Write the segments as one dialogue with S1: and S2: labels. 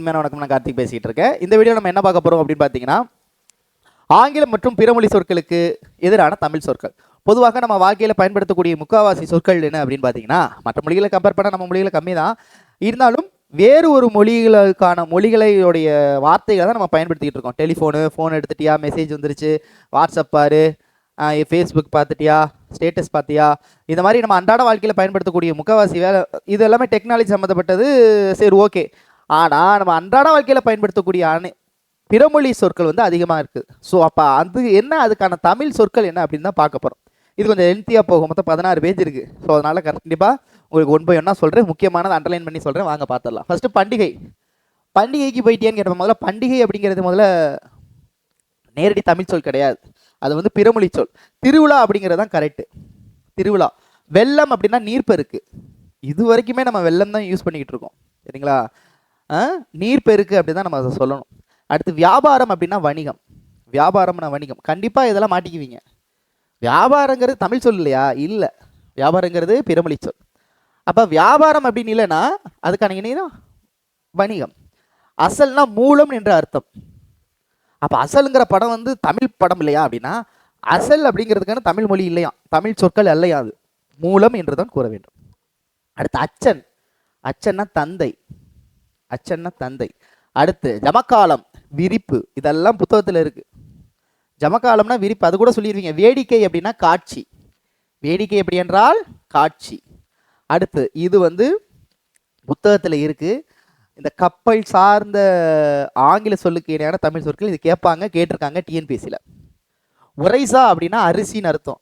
S1: இனிமையான வணக்கம். நான் கார்த்திக் பேசிகிட்டு இருக்கேன். இந்த வீடியோ நம்ம என்ன பார்க்க போகிறோம் அப்படின்னு பார்த்தீங்கன்னா, ஆங்கிலம் மற்றும் பிறமொழி சொற்களுக்கு எதிரான தமிழ் சொற்கள். பொதுவாக நம்ம வாழ்க்கையில் பயன்படுத்தக்கூடிய முக்காவாசி சொற்கள் என்ன அப்படின்னு பார்த்தீங்கன்னா, மற்ற மொழிகளை கம்பேர் பண்ணால் நம்ம மொழிகளை கம்மி தான். இருந்தாலும் வேறு ஒரு மொழிகளுடைய வார்த்தைகளை தான் நம்ம பயன்படுத்திக்கிட்டு இருக்கோம். டெலிஃபோனு, ஃபோன் எடுத்துட்டியா, மெசேஜ் வந்துருச்சு, வாட்ஸ்அப் பாரு, ஃபேஸ்புக் பார்த்துட்டியா, ஸ்டேட்டஸ் பார்த்தியா, இந்த மாதிரி நம்ம அன்றாட வாழ்க்கையில் பயன்படுத்தக்கூடிய முக்கால்வாசி வேலை இது எல்லாமே டெக்னாலஜி சம்மந்தப்பட்டது. சரி, ஓகே. ஆனால் நம்ம அன்றாட வாழ்க்கையில் பயன்படுத்தக்கூடிய பிறமொழி சொற்கள் வந்து அதிகமாக இருக்குது. ஸோ அப்போ அது என்ன, அதுக்கான தமிழ் சொற்கள் என்ன அப்படின்னு தான் பார்க்க போகிறோம். இது கொஞ்சம் லென்த்தியாக போகும். மொத்தம் 16 பேஜ் இருக்குது. ஸோ அதனால் கண்டிப்பாக உங்களுக்கு 1 by 1 சொல்கிறேன். முக்கியமானது அண்டர்லைன் பண்ணி சொல்கிறேன். வாங்க பார்த்துடலாம். ஃபஸ்ட்டு பண்டிகைக்கு போயிட்டேன்னு கேட்டப்ப முதல்ல பண்டிகை அப்படிங்கிறது முதல்ல நேரடி தமிழ் சொல் கிடையாது. அது வந்து பிறமொழி சொல். திருவிழா அப்படிங்கிறது தான் கரெக்டு. திருவிழா. வெள்ளம் அப்படின்னா நீர்ப்பெருக்கு. இது வரைக்குமே நம்ம வெள்ளம் தான் யூஸ் பண்ணிக்கிட்டு இருக்கோம். சரிங்களா? நீர்ப்பெருக்கு அப்படி தான் நம்ம அதை சொல்லணும். அடுத்து வியாபாரம் அப்படின்னா வணிகம். வியாபாரம்னா வணிகம். கண்டிப்பாக இதெல்லாம் மாட்டிக்குவீங்க. வியாபாரங்கிறது தமிழ் சொல் இல்லையா? இல்லை, வியாபாரங்கிறது பிறமொழி சொல். அப்போ வியாபாரம் அப்படின்னு இல்லைன்னா அதுக்கான இணைதான் வணிகம். அசல்னா மூலம் என்ற அர்த்தம். அப்போ அசலுங்கிற படம் வந்து தமிழ் படம் இல்லையா அப்படின்னா, அசல் அப்படிங்கிறதுக்கான தமிழ் மொழி இல்லையா, தமிழ் சொற்கள் இல்லையா, அது மூலம் என்று தான் கூற வேண்டும். அடுத்து அச்சன். அச்சன்னா தந்தை. அச்சன்னா தந்தை. அடுத்து ஜமக்காலம், விரிப்பு. இதெல்லாம் புத்தகத்தில் இருக்கு. ஜமக்காலம்னா விரிப்பு, அது கூட சொல்லிடுவீங்க. வேடிக்கை அப்படின்னா காட்சி. வேடிக்கை எப்படி என்றால் காட்சி. அடுத்து இது வந்து புத்தகத்தில் இருக்கு. இந்த கப்பல் சார்ந்த ஆங்கில சொல்லுக்கு இணையான தமிழ் சொற்கள் இது கேட்டிருக்காங்க டிஎன்பிஎஸ்சியில். ஒரைசா அப்படின்னா அரிசின்னு அர்த்தம்.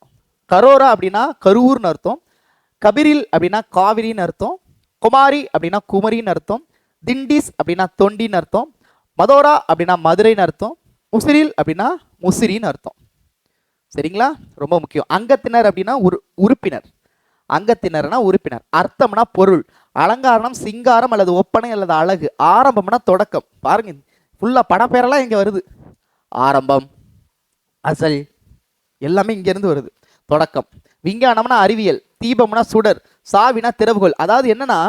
S1: கரோரா அப்படின்னா கரூர்னு அர்த்தம். கபிரில் அப்படின்னா காவிரின்னு அர்த்தம். குமாரி அப்படின்னா குமரின்னு அர்த்தம். திண்டிஸ் அப்படின்னா தொண்டின்னு அர்த்தம். மதோரா அப்படின்னா மதுரைன்னு அர்த்தம். முசிறில் அப்படின்னா முசிறின்னு அர்த்தம். சரிங்களா? ரொம்ப முக்கியம். அங்கத்தினர் அப்படின்னா உறுப்பினர். அங்கத்தினர்னா உறுப்பினர். அர்த்தம்னா பொருள். அலங்காரம் சிங்காரம் அல்லது ஒப்பனை அல்லது அழகு. ஆரம்பம்னா தொடக்கம். பாருங்க, ஃபுல்லாக படப்பேரெல்லாம் இங்கே வருது. ஆரம்பம், அசல் எல்லாமே இங்கேருந்து வருது. தொடக்கம். விஞ்ஞானம்னா அறிவியல். தீபம்னா சுடர். சாவினா திறவுகோல். அதாவது என்னன்னா,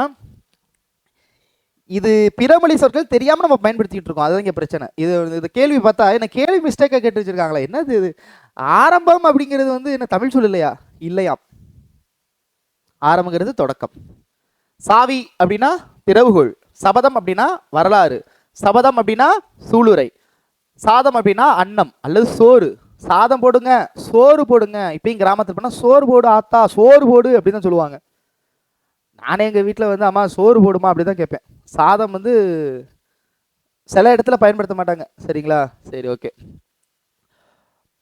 S1: இது பிறமொழி சொற்கள் தெரியாமல் நம்ம பயன்படுத்திக்கிட்டு இருக்கோம். அதுதான் இங்கே பிரச்சனை. இது கேள்வி பார்த்தா என்ன கேள்வி மிஸ்டேக்காக கேட்டு வச்சிருக்காங்களா? என்னது இது? ஆரம்பம் அப்படிங்கிறது வந்து என்ன தமிழ் சொல் இல்லையா? இல்லையா. ஆரம்பங்கிறது தொடக்கம். சாவி அப்படின்னா திறவுகோள். சபதம் அப்படின்னா வரலாறு. சபதம் அப்படின்னா சூளுரை. சாதம் அப்படின்னா அன்னம் அல்லது சோறு. சாதம் போடுங்க, சோறு போடுங்க. இப்பயும் கிராமத்தில் பண்ணால் சோறு போடு ஆத்தா, சோறு போடு அப்படின்னு தான் சொல்லுவாங்க. நானே எங்கள் வீட்டில் வந்து அம்மா சோறு போடுமா அப்படி தான் கேட்பேன். சாதம் வந்து சில இடத்துல பயன்படுத்த மாட்டாங்க. சரிங்களா? சரி, ஓகே.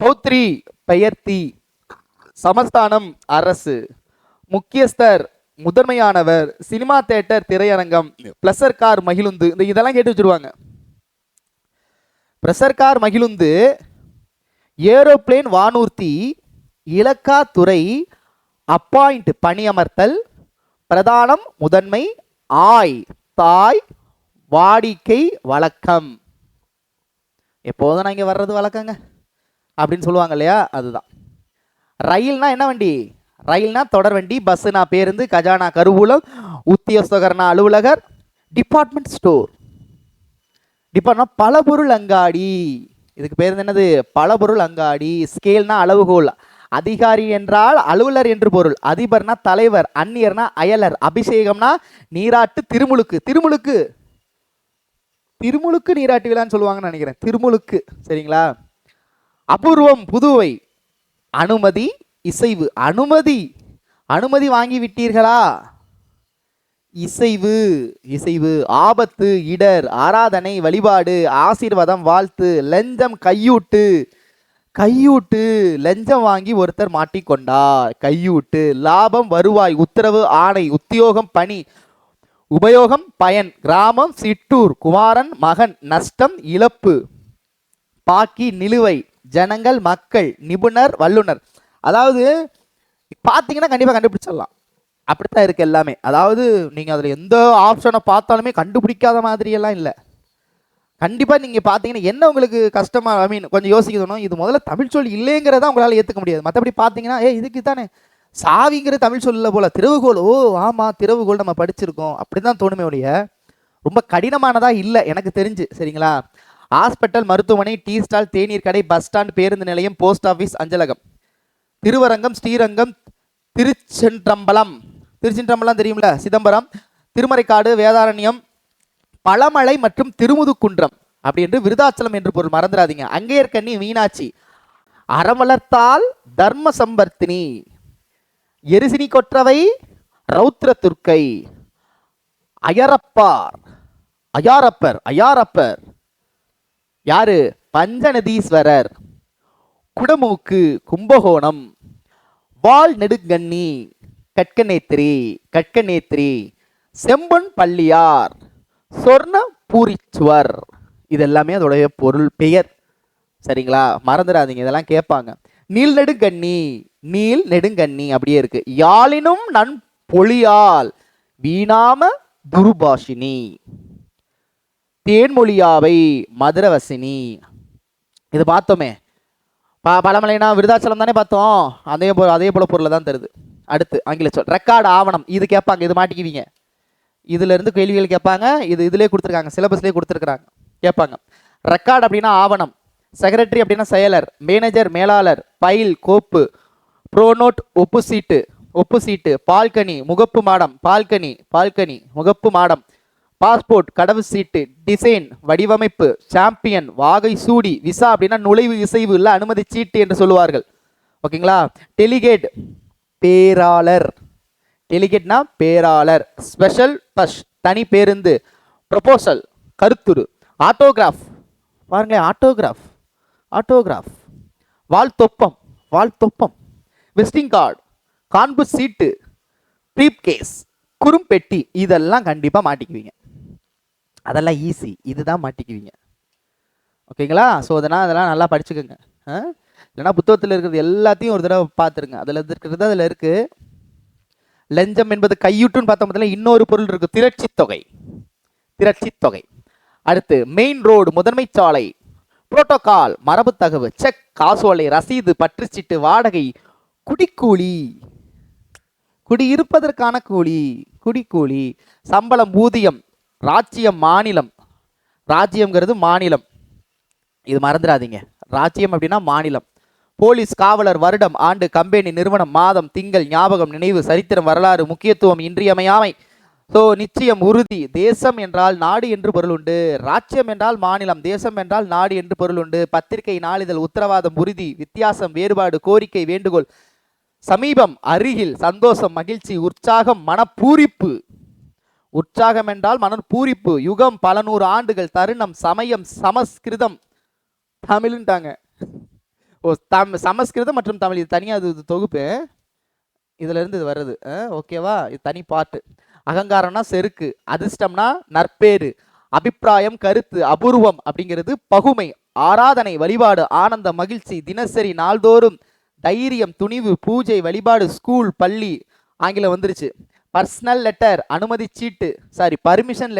S1: பௌத்ரி பெயர்த்தி. சமஸ்தானம் அரசு. முக்கியஸ்தர் முதன்மையானவர். சினிமா தியேட்டர் திரையரங்கம். பிளஸர் கார் மகிழுந்து. இதெல்லாம் கேட்டு வச்சிருவாங்க. பிரஷர் கார் மகிழுந்து, ஏரோப்ளேன் வானூர்த்தி, இலக்கா துறை, அப்பாயிண்ட் பணியமர்த்தல், பிரதானம் முதன்மை, ஆய் தாய், வாடிக்கை வழக்கம். எப்போதும் நான் இங்கே வர்றது வழக்கங்க அப்படின்னு சொல்லுவாங்க இல்லையா? அதுதான். ரயில்னா என்ன வண்டி? ரயில்னா தொடர் வண்டி. பஸ்ஸுனா பேருந்து. கஜானா கருவூலம். உத்தியோகஸ்தகர்னா அலுவலகர். Department store. டிபார்ட்மெண்ட் பலபொருள் அங்காடி. இதுக்கு பேர் என்னது? பலபொருள் அங்காடி. ஸ்கேல்னா அளவுகோல். அதிகாரி என்றால் அலுவலர் என்று பொருள். அதிபர்னா தலைவர். அந்நியர்னா அயலர். அபிஷேகம்னா நீராட்டு. திருமுழுக்கு நீராட்டு விழான்னு சொல்லுவாங்கன்னு நினைக்கிறேன். திருமுழுக்கு. சரிங்களா? அபூர்வம் புதுவை. அனுமதி இசைவு. அனுமதி வாங்கி விட்டீர்களா? இசைவு. ஆபத்து இடர். ஆராதனை வழிபாடு. ஆசீர்வாதம் வாழ்த்து. லஞ்சம் கையூட்டு. லஞ்சம் வாங்கி ஒருத்தர் மாட்டிக்கொண்டார். கையூட்டு. லாபம் வருவாய். உத்தரவு ஆணை. உத்தியோகம் பணி. உபயோகம் பயன். கிராமம் சிற்றூர். குமாரன் மகன். நஷ்டம் இழப்பு. பாக்கி நிலுவை. ஜனங்கள் மக்கள். நிபுணர் வல்லுனர். அதாவது பார்த்தீங்கன்னா கண்டிப்பாக கண்டுபிடிச்சிடலாம். அப்படித்தான் இருக்கு எல்லாமே. அதாவது நீங்கள் அதில் எந்த ஆப்ஷனை பார்த்தாலுமே கண்டுபிடிக்காத மாதிரியெல்லாம் இல்லை. கண்டிப்பாக நீங்கள் பார்த்தீங்கன்னா என்ன உங்களுக்கு கஷ்டமாக கொஞ்சம் யோசிக்கணும். இது முதல்ல தமிழ் சொல் இல்லைங்கிறத உங்களால் ஏற்றுக்க முடியாது. மற்றபடி பார்த்தீங்கன்னா இதுக்கு தானே சாவிங்கிற தமிழ் சொல்ல போல. திறவுகோல், ஓ ஆமாம் திறவுகோல் நம்ம படிச்சிருக்கோம் அப்படி தான் தோணுமே ஒழிய ரொம்ப கடினமானதா இல்லை எனக்கு தெரிஞ்சு. சரிங்களா? ஹாஸ்பிட்டல், மருத்துவமனை, டீ ஸ்டால், தேநீர் கடை, பஸ் ஸ்டாண்ட், பேருந்து நிலையம், போஸ்ட் ஆஃபீஸ், அஞ்சலகம், திருவரங்கம், ஸ்ரீரங்கம், திருச்சென்றம்பலம், திருச்சிற்றம்பலம் தெரியும்ல, சிதம்பரம், திருமறைக்காடு, வேதாரண்யம், பழமலை மற்றும் திருமுதுக்குன்றம் அப்படி என்று விருதாச்சலம் என்று பொருள், மறந்துடாதீங்க. அங்கேயர்கண்ணி மீனாட்சி, அறவளர்த்தால் தர்ம சம்பர்த்தினி, எரிசினி கொற்றவை ரௌத்ர துர்க்கை, அயரப்பார், அயாரப்பர் யாரு? பஞ்சநதீஸ்வரர், குடமூக்கு கும்பகோணம், வால் நெடுங்கண்ணி கட்கநேத்திரி, செம்பொன் பள்ளியார், சொர்ண பூரிச்சுவர். இதெல்லாமே அதோடைய பொருள் பெயர். சரிங்களா? மறந்துடாதீங்க, இதெல்லாம் கேட்பாங்க. நீல் நெடுங்கண்ணி அப்படியே இருக்கு. யாழினும் நன் பொழியால் வீணாம துருபாஷினி, தேன்மொழியாவை மதுரவசினி. இது பார்த்தோமே. பழமலைனா விருதாச்சலம் தானே பார்த்தோம். அதே போல பொருளை தான் தருது. அடுத்து ஆங்கில சொல் ரெக்கார்டு, ஆவணம். இது கேட்பாங்க, இது மாட்டிக்குவீங்க. இதுல இருந்து கேள்விகள் கேட்பாங்க. இதுலேயே கொடுத்துருக்காங்க, சிலபஸ்லேயே கொடுத்துருக்காங்க, கேட்பாங்க. ரெக்கார்டு அப்படின்னா ஆவணம், செக்ரட்டரி அப்படின்னா செயலர், மேனேஜர் மேலாளர், பைல் கோப்பு, ப்ரோனோட் ஒப்பு சீட்டு, பால்கனி முகப்பு மாடம், பால்கனி முகப்பு மாடம், பாஸ்போர்ட் கடவு சீட்டு, டிசைன் வடிவமைப்பு, சாம்பியன் வாகை சூடி, விசா அப்படின்னா நுழைவு இசைவு இல்லை அனுமதி சீட்டு என்று சொல்லுவார்கள். ஓகேங்களா? டெலிகேட் பேராளர், டெலிகேட்னா பேராளர், ஸ்பெஷல் பஸ் தனி பேருந்து, ப்ரொபோசல் கருத்துரு, ஆட்டோகிராஃப் பாருங்களேன், ஆட்டோகிராஃப், வாழ்த்தொப்பம், விசிட்டிங் கார்டு, காண்பு சீட்டு, ப்ரீப் கேஸ், குறும்பெட்டி. இதெல்லாம் கண்டிப்பாக மாட்டிக்குவீங்க. அதெல்லாம் ஈஸி, இதுதான் மாட்டிக்குவீங்க. ஓகேங்களா? ஸோ அதெல்லாம் நல்லா படிச்சுக்கோங்க. இல்லைனா புத்தகத்தில் இருக்கிறது எல்லாத்தையும் ஒரு தடவை பார்த்துருங்க. அதில் இருக்கிறது அதில் இருக்குது. லஞ்சம் என்பது கையூட்டுன்னு பார்த்தோம். இன்னொரு பொருள் இருக்குது, திரட்சி தொகை. அடுத்து மெயின் ரோடு முதன்மை சாலை, புரோட்டோகால் மரபு தகவு, செக் காசோலை, ரசீது, பற்றுச்சீட்டு, வாடகை, குடிக்கூலி, குடியிருப்பதற்கான குடிக்கூலி, சம்பளம், ஊதியம், ராஜ்யம் மாநிலம், ராஜ்யம்ங்கிறது மாநிலம், இது மறந்துடாதீங்க. ராஜ்யம் அப்படின்னா மாநிலம். போலீஸ், காவலர், வருடம், ஆண்டு, கம்பெனி, நிறுவனம், மாதம், திங்கள், ஞாபகம், நினைவு, சரித்திரம், வரலாறு, முக்கியத்துவம், இன்றியமையாமை, ஸோ நிச்சயம், உறுதி. தேசம் என்றால் நாடு என்று பொருள் உண்டு. ராஜ்யம் என்றால் மாநிலம், தேசம் என்றால் நாடு என்று பொருள் உண்டு. பத்திரிகை, நாளிதழ், உத்தரவாதம், உறுதி, வித்தியாசம், வேறுபாடு, கோரிக்கை, வேண்டுகோள், சமீபம், அருகில், சந்தோஷம், மகிழ்ச்சி, உற்சாகம், மனப்பூரிப்பு. உற்சாகம் என்றால் மனப்பூரிப்பு. யுகம், பல நூறு ஆண்டுகள், தருணம், சமயம், சமஸ்கிருதம், தமிழ்ன்ட்டாங்க. சமஸ்கிருதம் மற்றும் தமிழ் இது தனியாக இது தொகுப்பு. இதுல இருந்து இது வருது. ஓகேவா? இது தனி பாட்டு. அகங்காரம்னா செருக்கு, அதிர்ஷ்டம்னா நற்பேறு, அபிப்பிராயம் கருத்து, அபூர்வம் அப்படிங்கிறது பகுமை, ஆராதனை வழிபாடு, ஆனந்த மகிழ்ச்சி, தினசரி நாள்தோறும், தைரியம் துணிவு, பூஜை வழிபாடு, ஸ்கூல் பள்ளி. ஆங்கிலம் வந்துருச்சு. பர்சனல் லெட்டர் அனுமதி சீட்டு, சாரி பர்மிஷன்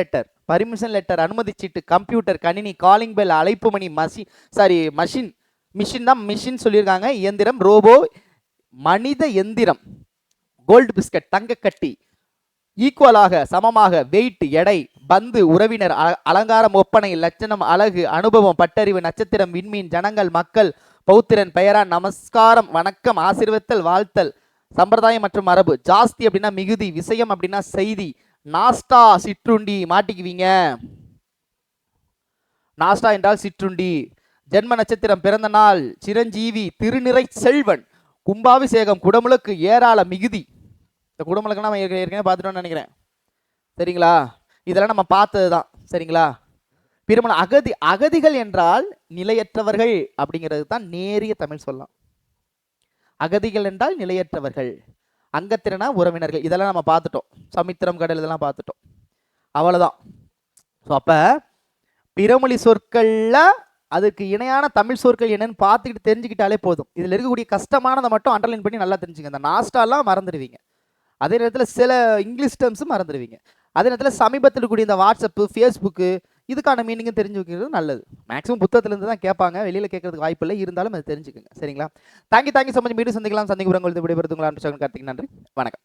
S1: லெட்டர் அனுமதி சீட்டு, கம்ப்யூட்டர் கணினி, காலிங் பெல் அழைப்பு மணி, மிஷின் தான் மிஷின் சொல்லியிருக்காங்க. இயந்திரம், ரோபோ, மனித எந்திரம், கோல்டு பிஸ்கட் தங்கக்கட்டி, ஈக்குவலாக சமமாக, வெயிட் எடை, பந்து உறவினர், அலங்காரம் ஒப்பனை, லட்சணம் அழகு, அனுபவம் பட்டறிவு, நட்சத்திரம் விண்மீன், ஜனங்கள் மக்கள், பௌத்திரன் பெயரா, நமஸ்காரம் வணக்கம், ஆசீர்வத்தல் வாழ்த்தல், சம்பிரதாயம் மற்றும் மரபு. ஜாஸ்தி அப்படின்னா மிகுதி, விஷயம் அப்படின்னா செய்தி, நாஸ்டா சிற்றுண்டி மாட்டிக்குவீங்க. நாஸ்டா என்றால் சிற்றுண்டி. ஜென்ம நட்சத்திரம், பிறந்த நாள், சிரஞ்சீவி, திருநிறை செல்வன், கும்பாபிஷேகம், குடமுழுக்கு, ஏராள மிகுதி. இந்த குடமுழுக்கு நம்ம ஏற்கனவே பார்த்துட்டோம்னு நினைக்கிறேன். சரிங்களா? இதெல்லாம் நம்ம பார்த்தது தான். சரிங்களா? பிறமண அகதிகள் என்றால் நிலையற்றவர்கள் அப்படிங்கிறது தான் நேரிய தமிழ் சொல்லலாம். அகதிகள் என்றால் நிலையற்றவர்கள். அங்கத்திறனா உறவினர்கள், இதெல்லாம் நம்ம பார்த்துட்டோம். சமுத்திரம், கடல், இதெல்லாம் பார்த்துட்டோம். அவ்வளோதான். ஸோ அப்போ பிறமொழி சொற்கள்ல அதுக்கு இணையான தமிழ் சொற்கள் என்னன்னு பார்த்துக்கிட்டு தெரிஞ்சுக்கிட்டாலே போதும். இதில் இருக்கக்கூடிய கஷ்டமானதை மட்டும் அண்டர்லைன் பண்ணி நல்லா தெரிஞ்சுங்க. இந்த நாஸ்டாலாம் மறந்துடுவீங்க. அதே நேரத்தில் சில இங்கிலீஷ் டேர்ம்ஸும் மறந்துடுவீங்க. அதே நேரத்தில் சமீபத்தில் கூடிய இந்த வாட்ஸ்அப்பு, ஃபேஸ்புக்கு இதுக்கான மீனிங்கும் தெரிஞ்சு வைக்கிறது நல்லது. மேக்ஸிமம் புத்தகத்திலேருந்து தான் கேட்பாங்க, வெளியில் கேட்கறதுக்கு வாய்ப்பு இல்லை. இருந்தாலும் அது தெரிஞ்சுக்கோங்க. சரிங்களா? Thank you so much. மீண்டும் சந்திக்கலாம். சந்திக்கு விடைபெறுத்துங்களா? கார்த்திக். நன்றி, வணக்கம்.